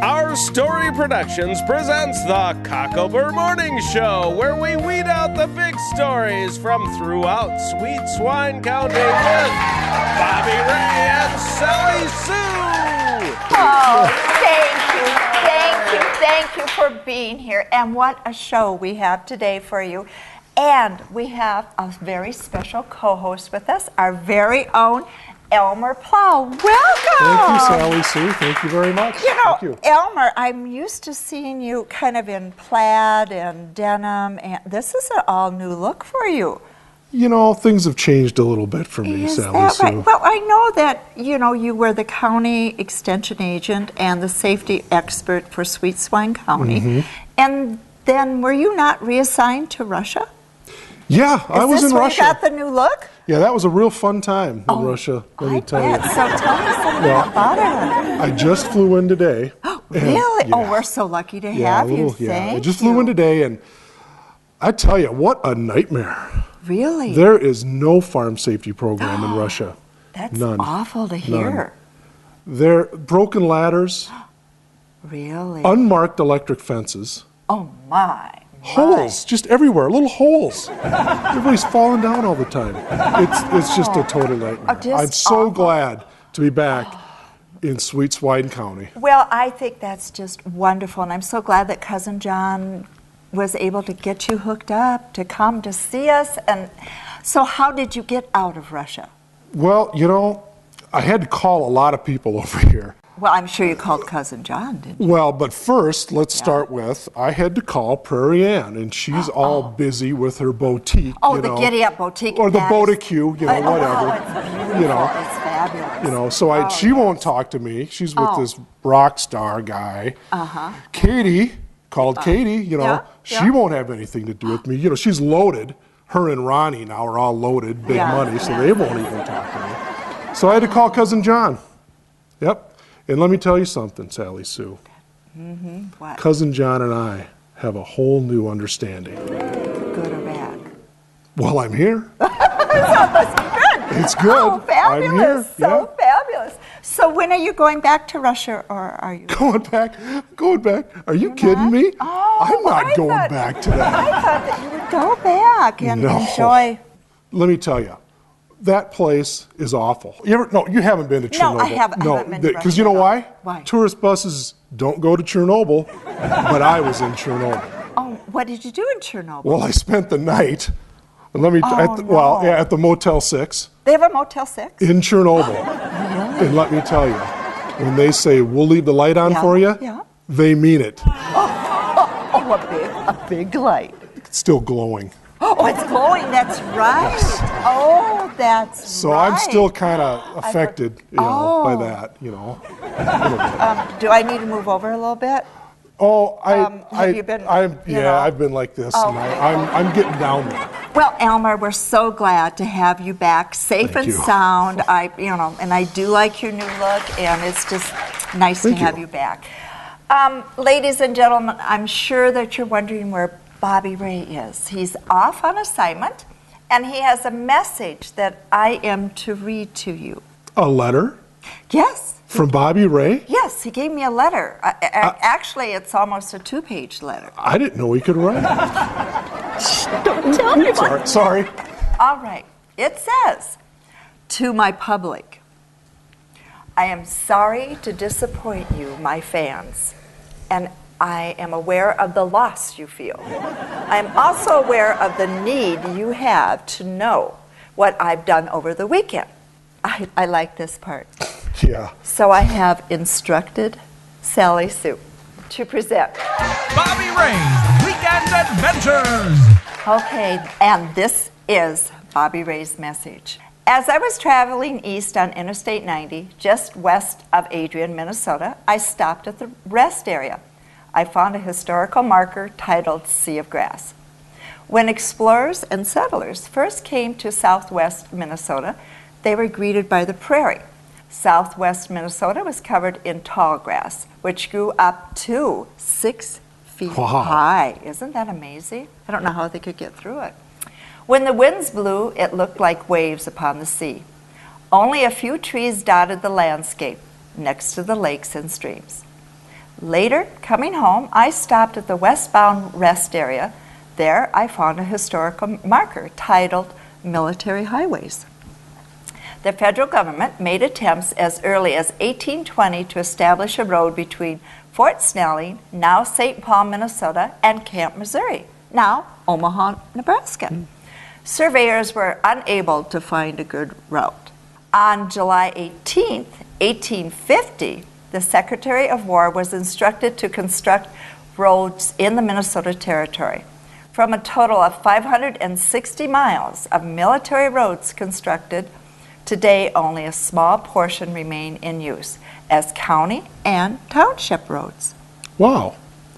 Our Story Productions presents the Cocklebur Morning Show, where we weed out the big stories from throughout Sweet Swine County with Bobby Ray and Sally Sue. Oh, thank you for being here. And what a show we have today for you. And we have a very special co-host with us, our very own Elmer Plow. Welcome. Thank you, Sally Sue. Thank you very much. Thank you. Elmer, I'm used to seeing you kind of in plaid and denim, and this is an all-new look for you. You know, things have changed a little bit for me, Sally Sue. Right? Well, I know that, you were the county extension agent and the safety expert for Sweet Swine County. Mm-hmm. And then were you not reassigned to Russia? Yeah, I was in Russia. Is this where you got the new look? Yeah, that was a real fun time in Russia, let me tell you. So tell me something about it. I just flew in today. Really? Oh, we're so lucky to have you. I just flew in today, and I tell you, what a nightmare. Really? There is no farm safety program in Russia. That's None. awful to hear. None. There are broken ladders. Really? Unmarked electric fences. Oh, my. Holes, just everywhere, little holes. Everybody's falling down all the time. It's just a total nightmare. I'm so glad to be back in Sweet Swine County. Well, I think that's just wonderful, and I'm so glad that Cousin John was able to get you hooked up to come to see us. And so how did you get out of Russia? Well, I had to call a lot of people over here. Well, I'm sure you called Cousin John, didn't you? Well, but first, let's start with, I had to call Prairie Ann, and she's all busy with her boutique. The Giddy Up Boutique. Or the Boutique, whatever. It's fabulous. So she won't talk to me. She's with this rock star guy. Katie, called Katie, she won't have anything to do with me. She's loaded. Her and Ronnie now are all loaded, big money, so they won't even talk to me. So I had to call Cousin John. Yep. And let me tell you something, Sally Sue. Mm-hmm. What? Cousin John and I have a whole new understanding. Good or bad? Well, I'm here. Good. It's good. Oh, fabulous. I'm here. So fabulous. So when are you going back to Russia, or are you? Going back? Are you kidding me? Oh, I'm not going back to that. I thought that you would go back and enjoy. Let me tell you. That place is awful. You haven't been to Chernobyl. No, I haven't. I haven't been to Russia. Because you know why? Why? Tourist buses don't go to Chernobyl, but I was in Chernobyl. Oh, what did you do in Chernobyl? Well, I spent the night. At the Motel 6. They have a Motel 6? In Chernobyl. Really? And let me tell you, when they say, we'll leave the light on for you, they mean it. A big light. It's still glowing. Oh, it's glowing, that's right. Yes. Oh, that's right. So I'm still kind of affected, by that, Do I need to move over a little bit? Oh, have you been? I've been like this, and I'm getting down there. Well, Elmer, we're so glad to have you back, safe and sound. And I do like your new look, and it's just nice to have you back. Ladies and gentlemen, I'm sure that you're wondering where Bobby Ray is. He's off on assignment, and he has a message that I am to read to you. A letter? Yes. From Bobby Ray? Yes, he gave me a letter. Actually, it's almost a 2-page letter. I didn't know he could write. Don't tell me. Sorry. All right. It says, to my public, I am sorry to disappoint you, my fans, and I am aware of the loss you feel. I am also aware of the need you have to know what I've done over the weekend. I like this part. Yeah. So I have instructed Sally Sue to present Bobby Ray's Weekend Adventures. Okay, and this is Bobby Ray's message. As I was traveling east on Interstate 90, just west of Adrian, Minnesota, I stopped at the rest area. I found a historical marker titled Sea of Grass. When explorers and settlers first came to southwest Minnesota, they were greeted by the prairie. Southwest Minnesota was covered in tall grass, which grew up to 6 feet high. Isn't that amazing? I don't know how they could get through it. When the winds blew, it looked like waves upon the sea. Only a few trees dotted the landscape next to the lakes and streams. Later, coming home, I stopped at the westbound rest area. There, I found a historical marker titled Military Highways. The federal government made attempts as early as 1820 to establish a road between Fort Snelling, now St. Paul, Minnesota, and Camp, Missouri, now Omaha, Nebraska. Surveyors were unable to find a good route. On July 18, 1850, the Secretary of War was instructed to construct roads in the Minnesota Territory. From a total of 560 miles of military roads constructed, today only a small portion remain in use as county and township roads. Wow.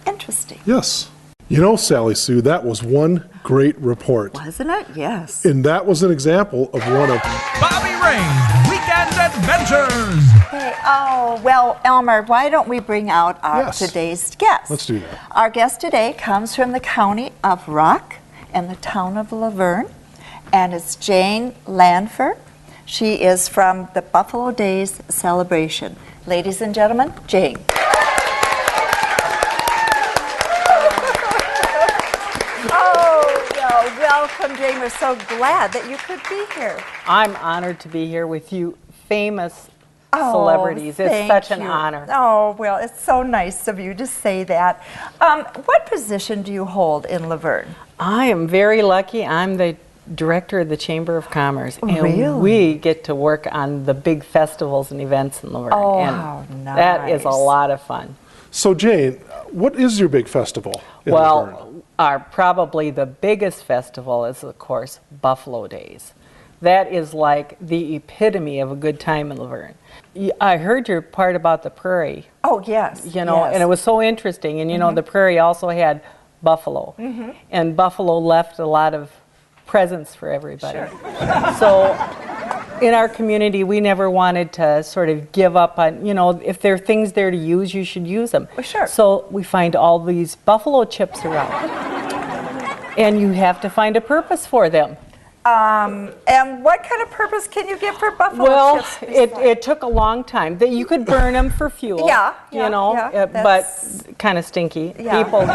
Interesting. Yes. You know, Sally Sue, that was one great report. Wasn't it? Yes. And that was an example of one of Bobby Ray's Weekend Adventures. Hey, oh, well, Elmer, why don't we bring out our Yes. today's guest? Let's do that. Our guest today comes from the county of Rock and the town of Luverne, and it's Jane Lanphere. She is from the Buffalo Days celebration. Ladies and gentlemen, Jane. Welcome, Jane. We're so glad that you could be here. I'm honored to be here with you, famous celebrities. It's Thank such an you. honor. Oh, well, it's so nice of you to say that. What position do you hold in Luverne? I am very lucky. I'm the director of the Chamber of Commerce, and Really? we get to work on the big festivals and events in Luverne. Oh, and how that is a nice. lot of fun. So, Jane, what is your big festival in Luverne? Well, probably the biggest festival is, of course, Buffalo Days. That is like the epitome of a good time in Luverne. I heard your part about the prairie, Oh, yes. you know, yes. and it was so interesting. And, you know, the prairie also had buffalo. And buffalo left a lot of presents for everybody. So in our community, we never wanted to sort of give up on, you know, if there are things there to use, you should use them. Well, sure. So we find all these buffalo chips around. And you have to find a purpose for them. And what kind of purpose can you give for buffalo Well, chips? it took a long time. That you could burn them for fuel. Yeah, you know, but kind of stinky. Yeah. People,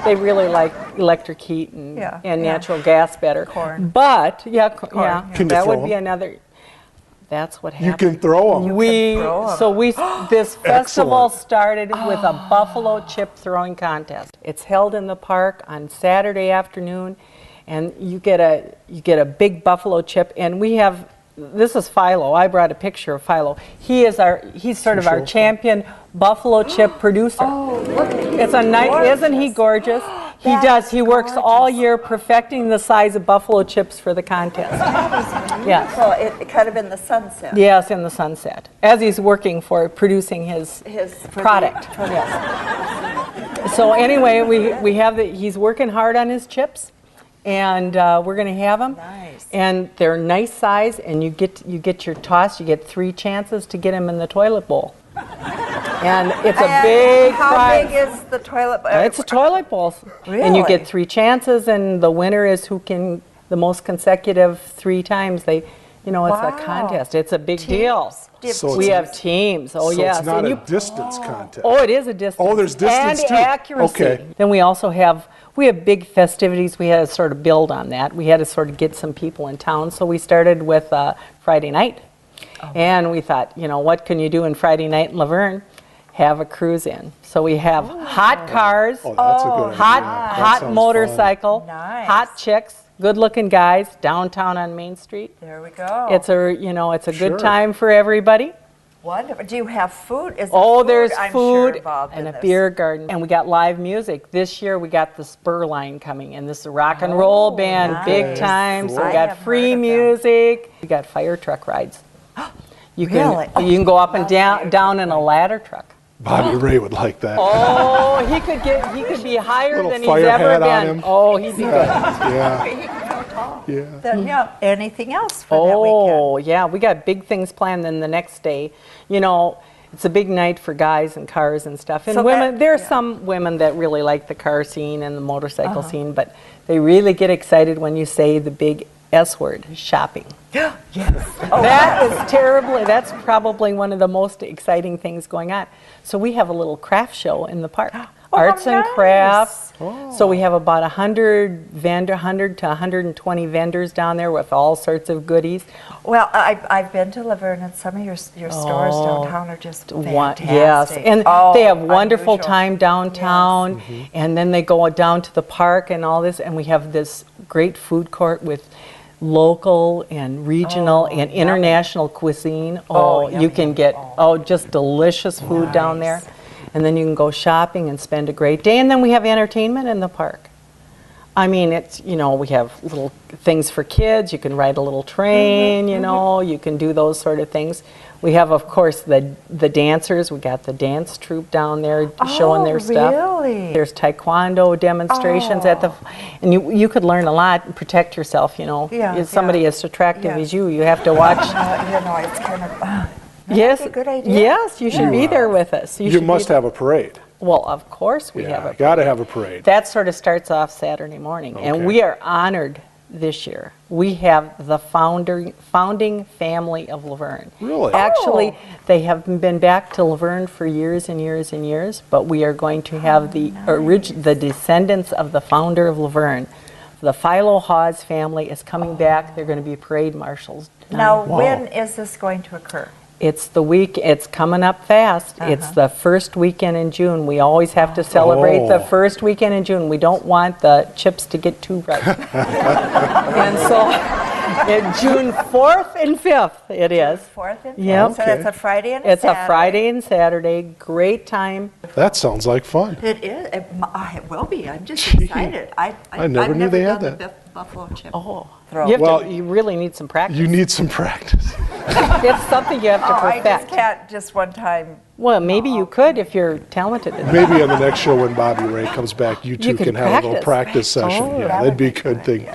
they really like electric heat and, Yeah, and yeah. natural gas better. Corn. But yeah, Corn, Can you that throw would be 'em? another. That's what You happened. can throw them. This festival Excellent. started with a buffalo chip throwing contest. It's held in the park on Saturday afternoon, and you get a big buffalo chip. And we have, this is Philo. I brought a picture of Philo. He's sort of our Show. champion buffalo chip producer. Oh, look. It's a nice, isn't he gorgeous? He That's does. He works all gorgeous. year perfecting the size of buffalo chips for the contest. Yes. Well, it kind of in the sunset. Yes, in the sunset, as he's working for producing his For product. the- Yes. So anyway, we have he's working hard on his chips, and we're going to have them. Nice. And they're nice size, and you get your toss. You get 3 chances to get them in the toilet bowl. And it's a big How prize. big is the toilet? It's a toilet bowl. And you Really? get 3 chances, and the winner is who can the most consecutive 3 times. It's Wow. a contest. It's a big deal. So We it's- have teams. Oh, So yes. it's not And a distance contest. oh, it is a distance. Oh, there's distance and too. accuracy. Okay. Then we also have big festivities. We had to sort of build on that. We had to sort of get some people in town. So we started with Friday night. And we thought, what can you do in Friday night in Laverne? Have a cruise in. So we have hot cars, Oh, that's a good idea. That hot sounds motorcycle, Nice. hot chicks, good-looking guys downtown on Main Street. There we go. It's a Sure. good time for everybody. Wonderful. Do you have food? Is there Oh, food? there's I'm sure, food involved and in a this. beer garden. And we got live music. This year we got the Spur line coming in. This is a rock and roll band, big nice. time. So I we got have free heard of them. music. We got fire truck rides. You can, Really? You can go up and down in a ladder truck. Bobby Ray would like that. Oh, he could be higher Little than he's fire ever hat on been. him. Oh, he'd be good. Yeah, He can go tall. yeah. Then, yeah. Anything else for that weekend? Oh, yeah, we got big things planned. Then the next day, it's a big night for guys and cars and stuff. And So women, that- there are yeah. some women that really like the car scene and the motorcycle scene, but they really get excited when you say the big S word, shopping. Yes. That's probably one of the most exciting things going on. So we have a little craft show in the park. Arts and crafts. So we have about 100 to 120 vendors down there with all sorts of goodies. Well, I've been to Luverne, and some of your stores downtown are just fantastic. Yes, and they have wonderful unusual. time downtown, and then they go down to the park and all this, and we have this great food court with local and regional and international cuisine. You can get just delicious food down there. And then you can go shopping and spend a great day. And then we have entertainment in the park. I mean, it's, we have little things for kids. You can ride a little train, you can do those sort of things. We have, of course, the dancers. We got the dance troupe down there showing their stuff. Really? There's taekwondo demonstrations and you could learn a lot and protect yourself, If somebody as attractive as you have to watch. It's kind of... Yes, a good idea. Yes, you should be there with us. You must have a parade. Well, of course we have a parade. Got to have a parade. That sort of starts off Saturday morning, and we are honored this year. We have the founding family of Luverne. Really? Actually, they have been back to Luverne for years and years and years, but we are going to have the descendants of the founder of Luverne. The Philo Hawes family is coming back. They're going to be parade marshals. Now, when is this going to occur? It's coming up fast. It's the first weekend in June. We always have to celebrate the first weekend in June. We don't want the chips to get too ripe. And so, June 4th and 5th it is. 4th and 5th? Yep. So that's a Friday and a It's Saturday. a Friday and Saturday. Great time. That sounds like fun. It is. It will be. I'm just excited. I never knew they had done that. The buffalo chip. You really need some practice. You need some practice. It's something you have to perfect. I just can't just one time. Well, maybe you could if you're talented enough. Maybe on the next show when Bobby Ray comes back, you two can have a little practice session. That'd be a good thing.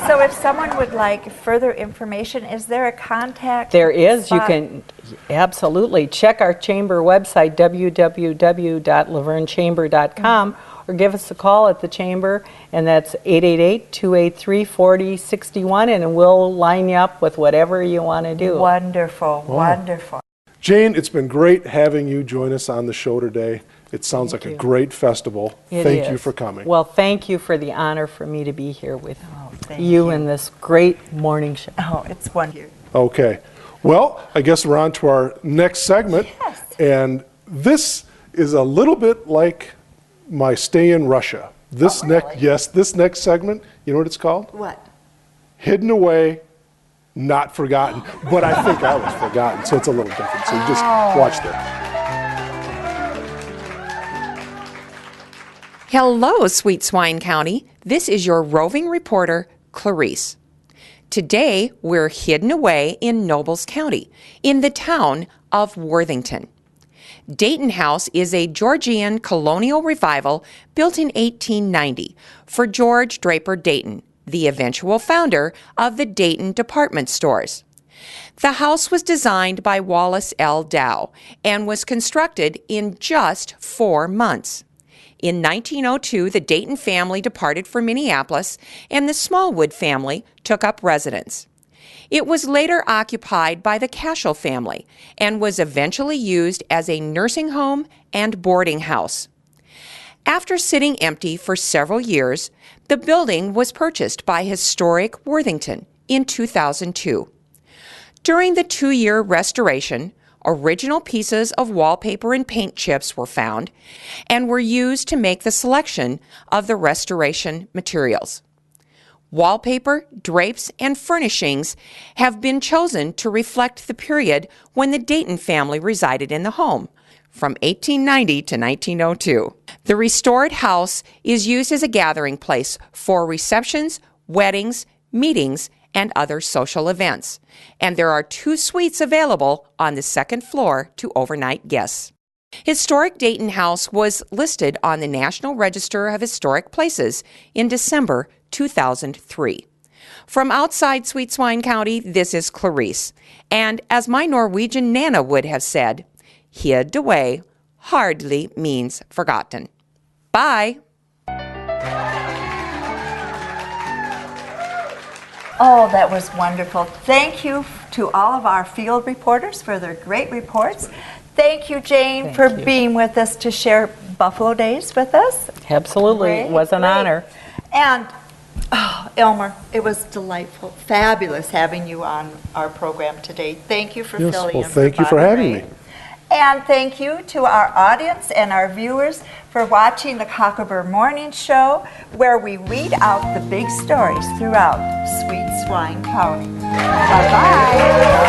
So if someone would like further information, is there a contact? There is. spot? You can absolutely check our chamber website, www.luvernechamber.com, or give us a call at the chamber, and that's 888-283-4061, and we'll line you up with whatever you want to do. Wonderful, wonderful. Jane, it's been great having you join us on the show today. It sounds like a great festival. Thank you for coming. Well, thank you for the honor for me to be here with you in this great morning show. Oh, it's wonderful. Okay. Well, I guess we're on to our next segment. Yes. And this is a little bit like my stay in Russia. This next segment, you know what it's called? What? Hidden Away, Not Forgotten. But I think I was forgotten, so it's a little different. So you just watch that. Hello, Sweet Swine County. This is your roving reporter, Clarice. Today, we're hidden away in Nobles County, in the town of Worthington. Dayton House is a Georgian colonial revival built in 1890 for George Draper Dayton, the eventual founder of the Dayton department stores. The house was designed by Wallace L. Dow and was constructed in just 4 months. In 1902, the Dayton family departed for Minneapolis, and the Smallwood family took up residence. It was later occupied by the Cashel family and was eventually used as a nursing home and boarding house. After sitting empty for several years, the building was purchased by Historic Worthington in 2002. During the 2-year restoration, original pieces of wallpaper and paint chips were found and were used to make the selection of the restoration materials. Wallpaper, drapes, and furnishings have been chosen to reflect the period when the Dayton family resided in the home, from 1890 to 1902. The restored house is used as a gathering place for receptions, weddings, meetings, and other social events. And there are 2 suites available on the 2nd floor to overnight guests. Historic Dayton House was listed on the National Register of Historic Places in December 2003. From outside Sweet Swine County, this is Clarice. And as my Norwegian Nana would have said, hid away hardly means forgotten. Bye. Oh, that was wonderful. Thank you to all of our field reporters for their great reports. Thank you, Jane, for being with us to share Buffalo Days with us. Absolutely. Great, It was an honor. And Elmer, it was delightful, fabulous having you on our program today. Thank you for filling in. Thank you for having me. And thank you to our audience and our viewers for watching the Cocklebur Morning Show, where we weed out the big stories throughout Sweet Swine County. Bye-bye.